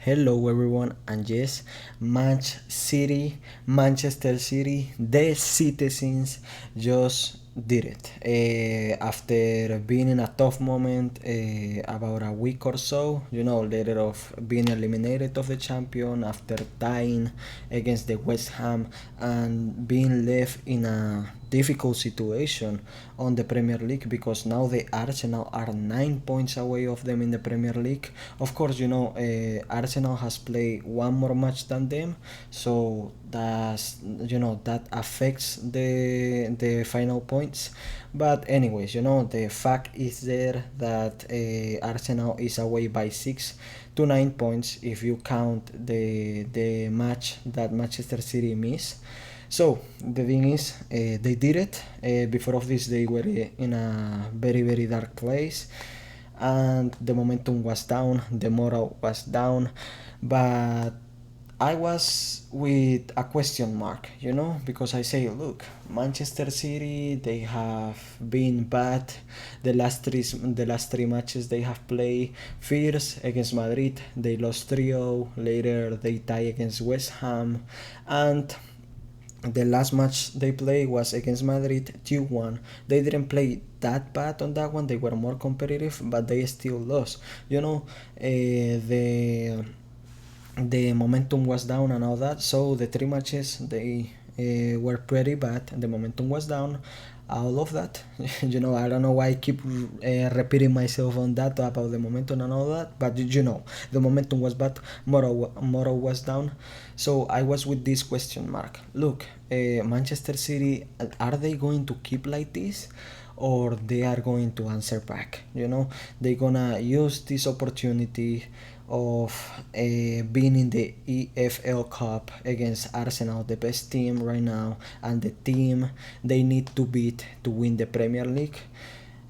Hello everyone, and yes, Manchester City, the citizens just did it. After being in a tough moment about a week or so, later of being eliminated of the champion after tying against the West Ham and being left in a difficult situation on the Premier League because now the Arsenal are 9 points away of them in the Premier League. Of course, Arsenal has played one more match than them, so that affects the final points. But anyways, the fact is there that Arsenal is away by 6 to 9 points if you count the match that Manchester City missed. So the thing is, they did it. Before of this, they were in a very dark place, and the momentum was down, the morale was down, but I was with a question mark, because I say, look, Manchester City, they have been bad the last three matches they have played. First against Madrid, they lost 3-0. Later they tie against West Ham, and the last match they played was against Madrid 2-1. They didn't play that bad on that one. They were more competitive, but they still lost. The momentum was down and all that. So the three matches they were pretty bad. The momentum was down. All of that, I don't know why I keep repeating myself on that about the momentum and all that, but the momentum was bad, moral was down. So I was with this question mark. Look, Manchester City, are they going to keep like this, or they are going to answer back? They're gonna use this opportunity of being in the EFL Cup against Arsenal, the best team right now, and the team they need to beat to win the Premier League.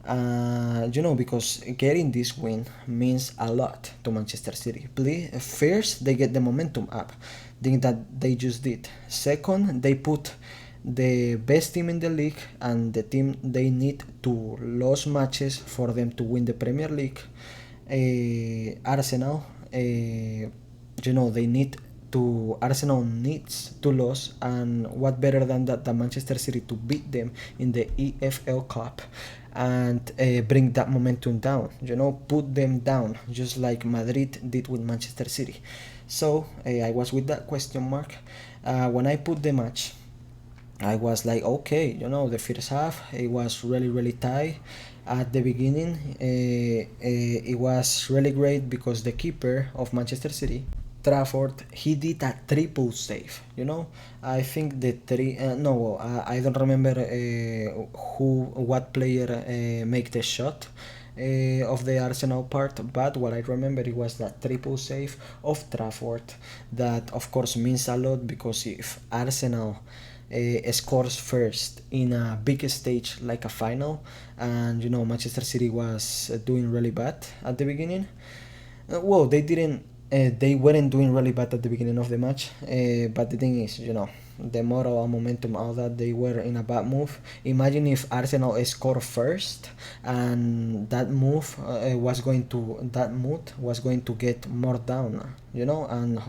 Because getting this win means a lot to Manchester City. First, they get the momentum up, thing that they just did. Second, they put the best team in the league and the team they need to lose matches for them to win the Premier League. Arsenal, they need to Arsenal needs to lose, and what better than that than Manchester City to beat them in the EFL Cup and bring that momentum down, put them down just like Madrid did with Manchester City. So I was with that question mark. When I put the match, I was like, okay, the first half it was really tight. At the beginning, it was really great because the keeper of Manchester City, Trafford, he did a triple save. I think the three. No, I don't remember what player make the shot. Of the Arsenal part, but what I remember it was that triple save of Trafford. That of course means a lot because if Arsenal scores first in a big stage like a final, and Manchester City was doing really bad at the beginning. Well, they weren't doing really bad at the beginning of the match, but the thing is, the moral and momentum, all that, they were in a bad move. Imagine if Arsenal scored first, and that mood was going to get more down, and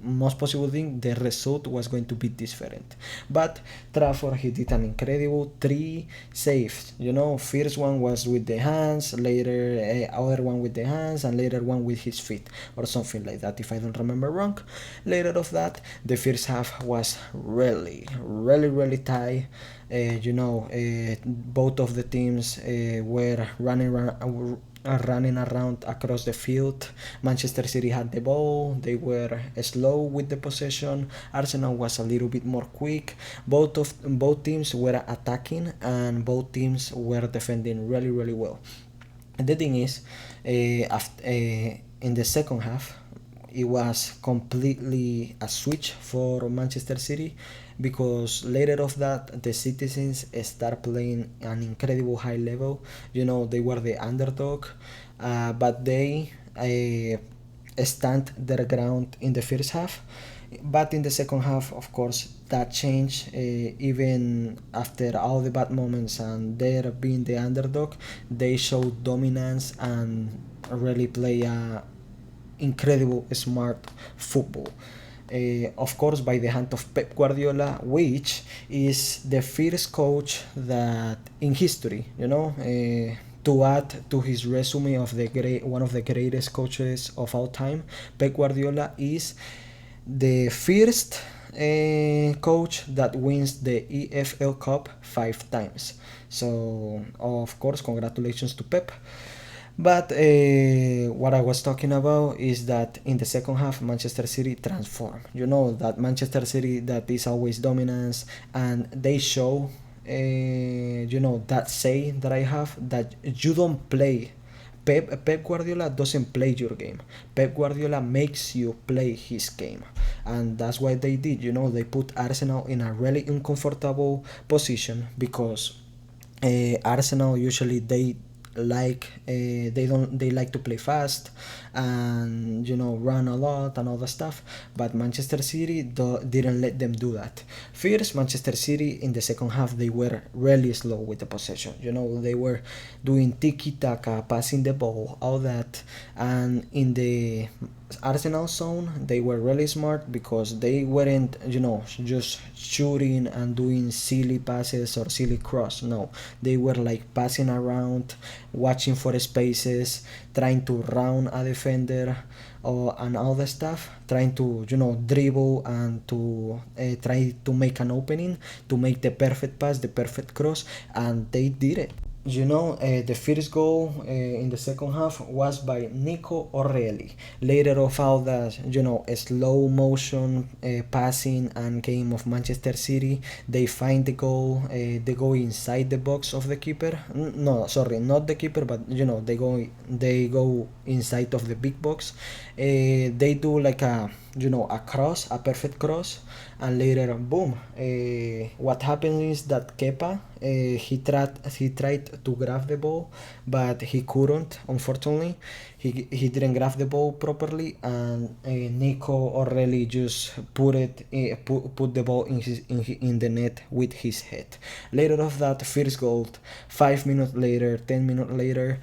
most possible thing the result was going to be different. But Trafford, he did an incredible three saves. First one was with the hands, later other one with the hands, and later one with his feet or something like that, if I don't remember wrong. Later of that, the first half was really tight. Both of the teams were running around across the field. Manchester City had the ball, they were slow with the possession. Arsenal was a little bit more quick. Both teams were attacking and both teams were defending really well. The thing is, in the second half, it was completely a switch for Manchester City, because later of that the citizens start playing an incredible high level. They were the underdog, but they stand their ground in the first half. But in the second half, of course, that changed. Even after all the bad moments and they're being the underdog, they showed dominance and really play incredible smart football. Of course, by the hand of Pep Guardiola, which is the first coach that in history, to add to his resume of the great one of the greatest coaches of all time, Pep Guardiola is the first coach that wins the EFL Cup 5 times. So, of course, congratulations to Pep. But what I was talking about is that in the second half, Manchester City transformed. You know that Manchester City that is always dominance, and they show, that say that I have that you don't play. Pep Guardiola doesn't play your game. Pep Guardiola makes you play his game, and that's what they did. They put Arsenal in a really uncomfortable position because Arsenal usually they like to play fast and run a lot and all that stuff, but Manchester City didn't let them do that. First, Manchester City in the second half they were really slow with the possession. They were doing tiki taka, passing the ball, all that, and in the Arsenal zone they were really smart because they weren't just shooting and doing silly passes or silly cross. No, they were like passing around, watching for spaces, trying to round a defender, and all that stuff, trying to dribble and to try to make an opening, to make the perfect pass, the perfect cross, and they did it. The first goal in the second half was by Nico Orelli. Later of all that, a slow motion passing and game of Manchester City, they find the goal. They go inside the box of the keeper. No, sorry, not the keeper, but they go inside of the big box. They do like a cross, a perfect cross, and later boom. What happens is that Kepa he tried to grab the ball, but he couldn't. Unfortunately, he didn't grab the ball properly, and Nico Orelli just put the ball in the net with his head. Later of that first goal, 5 minutes later, 10 minutes later,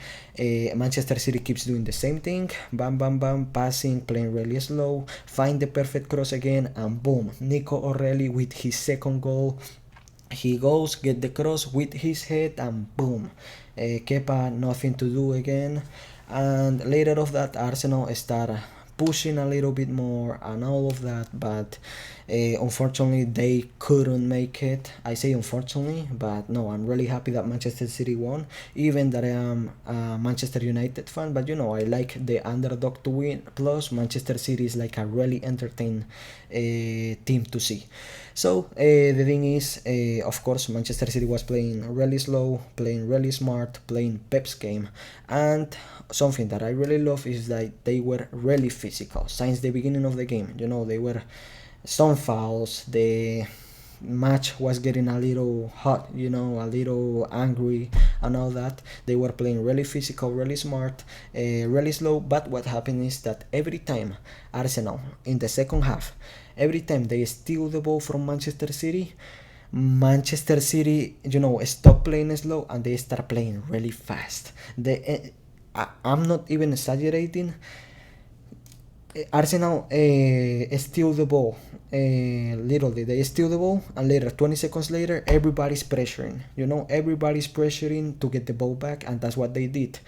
Manchester City keeps doing the same thing. Bam, bam, bam, passing, playing really slow, find the perfect cross again, and boom, Nico Orelli with his second goal. He goes, get the cross with his head, and boom, Kepa nothing to do again. And later of that, Arsenal start pushing a little bit more and all of that, but unfortunately they couldn't make it. I say unfortunately, but no, I'm really happy that Manchester City won, even that I am a Manchester United fan, but I like the underdog to win. Plus Manchester City is like a really entertaining team to see. So the thing is, of course, Manchester City was playing really slow, playing really smart, playing Pep's game, and something that I really love is that they were really physical since the beginning of the game. They were some fouls. The match was getting a little hot, a little angry and all that. They were playing really physical, really smart, really slow. But what happened is that every time Arsenal in the second half, every time they steal the ball from Manchester City, stop playing slow and they start playing really fast. I'm not even exaggerating. Arsenal steal the ball. Literally, they steal the ball, and later, 20 seconds later, everybody's pressuring. Everybody's pressuring to get the ball back, and that's what they did.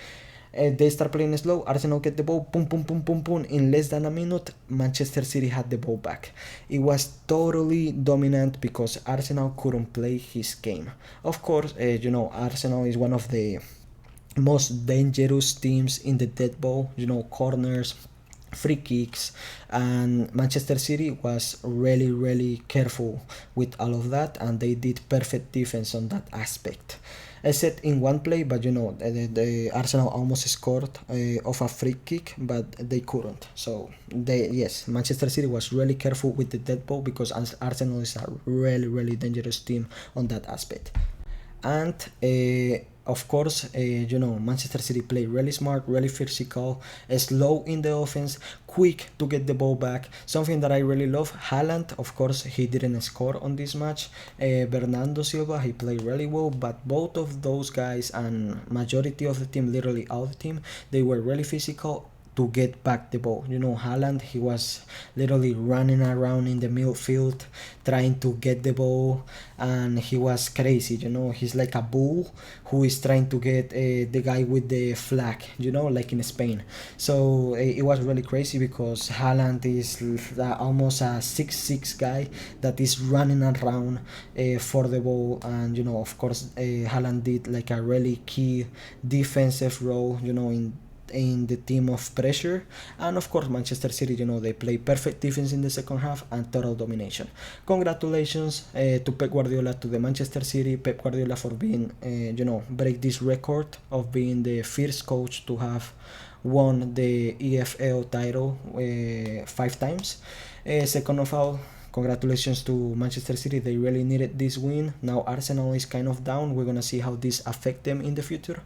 They start playing slow. Arsenal get the ball, boom, boom, boom, boom, boom. In less than a minute, Manchester City had the ball back. It was totally dominant because Arsenal couldn't play his game. Of course, Arsenal is one of the most dangerous teams in the dead ball. Corners, free kicks, and Manchester City was really, really careful with all of that, and they did perfect defense on that aspect. Except in one play, but the Arsenal almost scored off a free kick, but they couldn't. So Manchester City was really careful with the dead ball because Arsenal is a really, really dangerous team on that aspect. And of course, Manchester City play really smart, really physical, slow in the offense, quick to get the ball back. Something that I really love. Haaland, of course, he didn't score on this match. Bernardo Silva, he played really well, but both of those guys and majority of the team, literally all the team, they were really physical to get back the ball. Haaland, he was literally running around in the midfield trying to get the ball, and he was crazy. He's like a bull who is trying to get the guy with the flag, like in Spain. So it was really crazy because Haaland is almost a 6'6" guy that is running around for the ball, and of course Haaland did like a really key defensive role, in the team of pressure. And of course Manchester City, they play perfect defense in the second half and total domination. Congratulations to Pep Guardiola, to the Manchester City, Pep Guardiola, for being break this record of being the first coach to have won the EFL title 5 times. Second of all, congratulations to Manchester City. They really needed this win. Now Arsenal is kind of down. We're gonna see how this affect them in the future.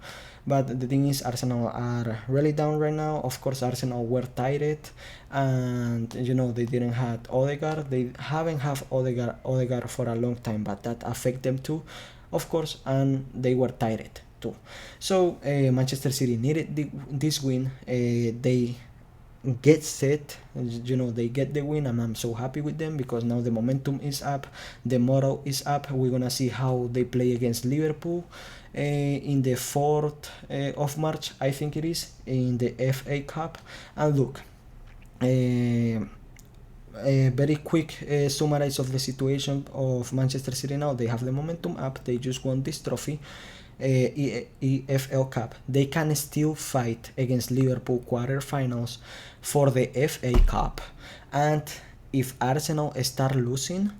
But the thing is, Arsenal are really down right now. Of course, Arsenal were tired, and they didn't have Odegaard. They haven't have Odegaard for a long time, but that affect them too, of course, and they were tired too. So Manchester City needed this win. They get set, they get the win, and I'm so happy with them because now the momentum is up, the morale is up. We're gonna see how they play against Liverpool in the 4th of March, I think it is, in the FA Cup. And look, a very quick summarize of the situation of Manchester City now. They have the momentum up. They just won this trophy, EFL Cup. They can still fight against Liverpool quarterfinals for the FA Cup, and if Arsenal start losing,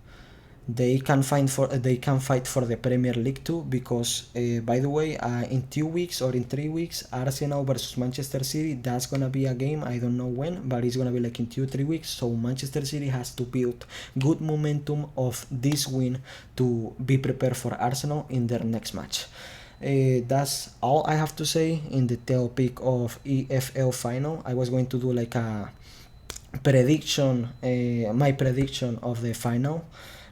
they can fight for the Premier League too, because by the way, in 2 weeks or in 3 weeks, Arsenal versus Manchester City, that's gonna be a game. I don't know when, but it's gonna be like in 2-3 weeks. So Manchester City has to build good momentum of this win to be prepared for Arsenal in their next match. That's all I have to say in the topic of EFL final. I was going to do like a prediction, my prediction of the final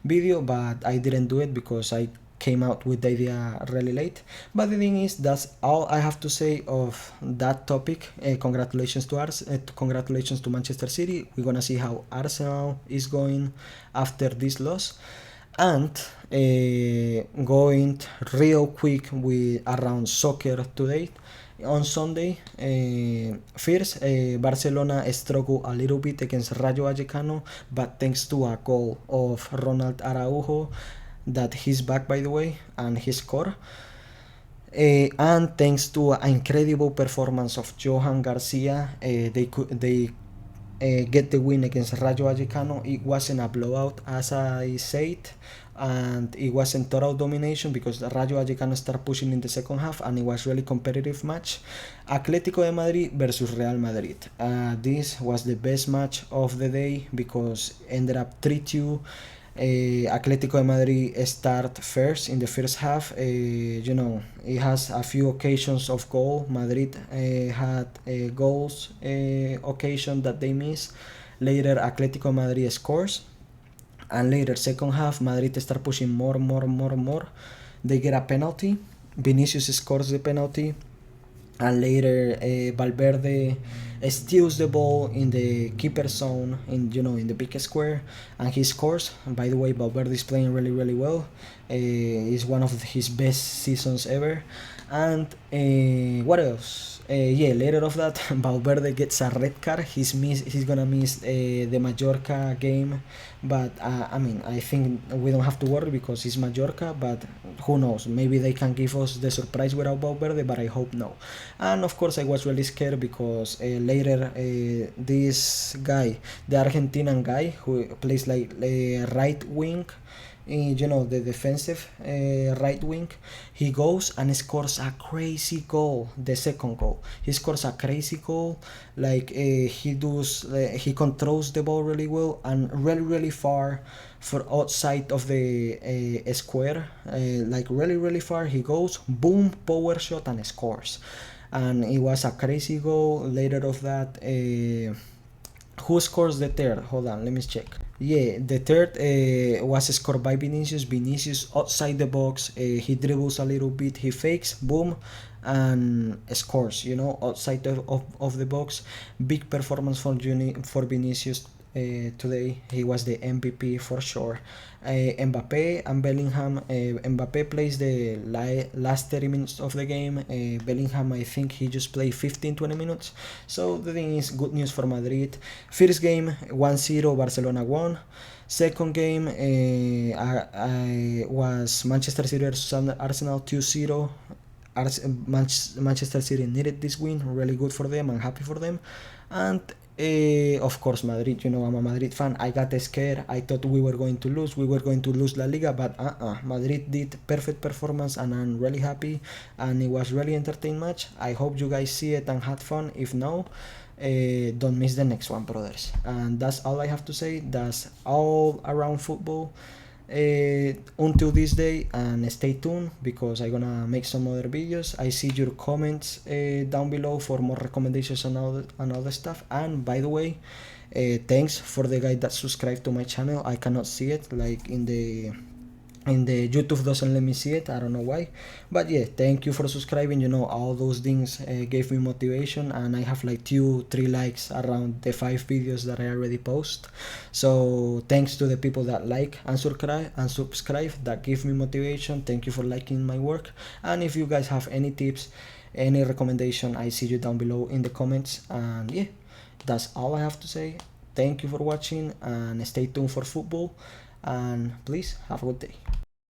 video, but I didn't do it because I came out with the idea really late. But the thing is, that's all I have to say of that topic. Congratulations to Manchester City. We're gonna see how Arsenal is going after this loss. And going real quick with around soccer today. On Sunday, first, Barcelona struggled a little bit against Rayo Vallecano, but thanks to a goal of Ronald Araujo, that he's back by the way, and he scored. And thanks to an incredible performance of Johan Garcia, they get the win against Rayo Vallecano. It wasn't a blowout, as I said, and it wasn't total domination because Rayo Vallecano started pushing in the second half, and it was really competitive match. Atletico de Madrid versus Real Madrid. This was the best match of the day because ended up 3-2. Atletico de Madrid start first in the first half. It has a few occasions of goal. Madrid had goals occasion that they missed. Later Atletico de Madrid scores, and later second half Madrid start pushing more. They get a penalty. Vinicius scores the penalty, and later Valverde steals the ball in the keeper zone in the big square, and he scores. By the way, Valverde is playing really well. It's one of his best seasons ever. And what else? Later of that, Valverde gets a red card. He's gonna miss the Mallorca game, but I think we don't have to worry because it's Mallorca, but who knows, maybe they can give us the surprise without Valverde, but I hope no. And of course I was really scared because later this guy, the Argentinian guy who plays like right wing, the defensive right wing, he goes and scores a crazy goal. The second goal, he scores a crazy goal, like he controls the ball really well and really far for outside of the square, like really far. He goes, boom, power shot, and scores. And it was a crazy goal. Later of that, who scores the third? Hold on, let me check. Yeah, the third was scored by Vinicius. Vinicius outside the box, he dribbles a little bit, he fakes, boom, and scores. You know, outside of the box. Big performance for Vinicius today. He was the MVP for sure. Mbappe and Bellingham. Mbappe plays the last 30 minutes of the game. Bellingham, I think he just played 15-20 minutes. So the thing is, good news for Madrid. First game 1-0, Barcelona won. Second game I was Manchester City versus Arsenal 2-0. Manchester City needed this win, really good for them. I'm happy for them. And of course, Madrid, you know, I'm a Madrid fan. I got scared. I thought we were going to lose. We were going to lose La Liga, but Madrid did perfect performance, and I'm really happy. And it was really entertaining match. I hope you guys see it and had fun. If no, don't miss the next one, brothers. And that's all I have to say. That's all around football until this day, and stay tuned because I'm gonna make some other videos. I see your comments down below for more recommendations and all the stuff. And by the way, thanks for the guy that subscribed to my channel. I cannot see it like in the YouTube doesn't let me see it. I don't know why, but yeah, thank you for subscribing. You know, all those things gave me motivation, and I have like 2-3 likes around the 5 videos that I already post. So thanks to the people that like and subscribe, that give me motivation. Thank you for liking my work. And if you guys have any tips, any recommendation, I see you down below in the comments. And yeah, that's all I have to say. Thank you for watching, and stay tuned for football, and please have a good day.